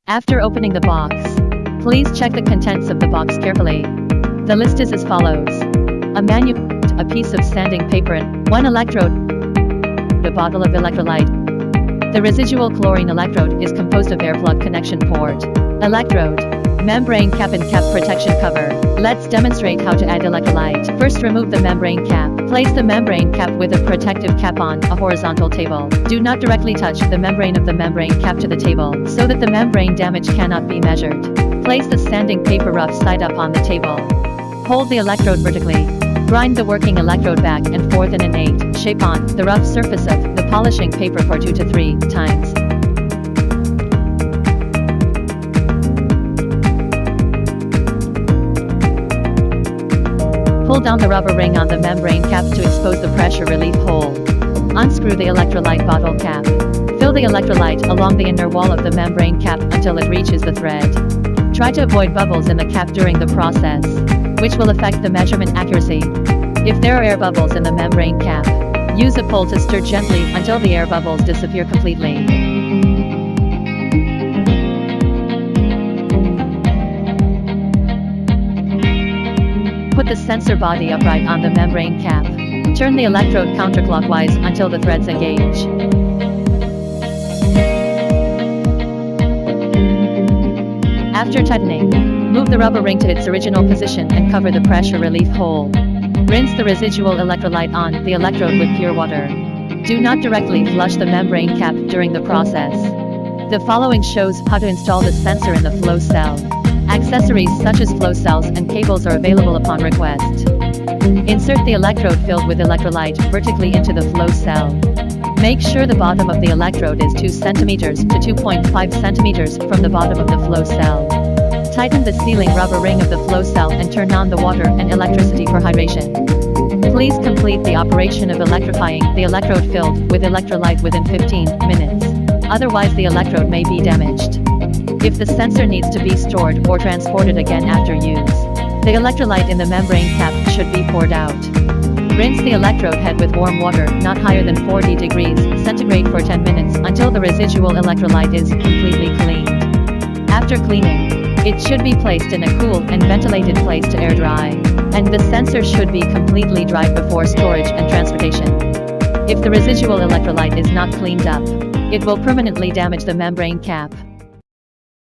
After opening the box, please check the contents of the box carefully. The list is as follows: a manual, a piece of sanding paper, 1 electrode, a bottle of electrolyte. The residual chlorine electrode is composed of air plug connection port, electrode, membrane cap and cap protection cover. Let's demonstrate how to add electrolyte. First, remove the membrane cap. Place the membrane cap with a protective cap on a horizontal table. Do not directly touch the membrane of the membrane cap to the table, so that the membrane damage cannot be measured. Place the sanding paper rough side up on the table. Hold the electrode vertically. Grind the working electrode back and forth in an 8 shape on the rough surface of the polishing paper for 2 to 3 times. Pull down the rubber ring on the membrane cap to expose the pressure relief hole. Unscrew the electrolyte bottle cap. Fill the electrolyte along the inner wall of the membrane cap until it reaches the thread. Try to avoid bubbles in the cap during the process, which will affect the measurement accuracy. If there are air bubbles in the membrane cap, use a pole to stir gently until the air bubbles disappear completely. Put the sensor body upright on the membrane cap. Turn the electrode counterclockwise until the threads engage. After tightening, move the rubber ring to its original position and cover the pressure relief hole. Rinse the residual electrolyte on the electrode with pure water. Do not directly flush the membrane cap during the process. The following shows how to install the sensor in the flow cell. Accessories such as flow cells and cables are available upon request. Insert the electrode filled with electrolyte vertically into the flow cell. Make sure the bottom of the electrode is 2 cm to 2.5 cm from the bottom of the flow cell. Tighten the sealing rubber ring of the flow cell and turn on the water and electricity for hydration. Please complete the operation of electrifying the electrode filled with electrolyte within 15 minutes. Otherwise, the electrode may be damaged. If the sensor needs to be stored or transported again after use, the electrolyte in the membrane cap should be poured out. Rinse the electrode head with warm water not higher than 40 degrees centigrade for 10 minutes until the residual electrolyte is completely cleaned. After cleaning, it should be placed in a cool and ventilated place to air dry, and the sensor should be completely dried before storage and transportation. If the residual electrolyte is not cleaned up, it will permanently damage the membrane cap.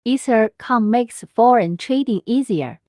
Ether.com makes foreign trading easier.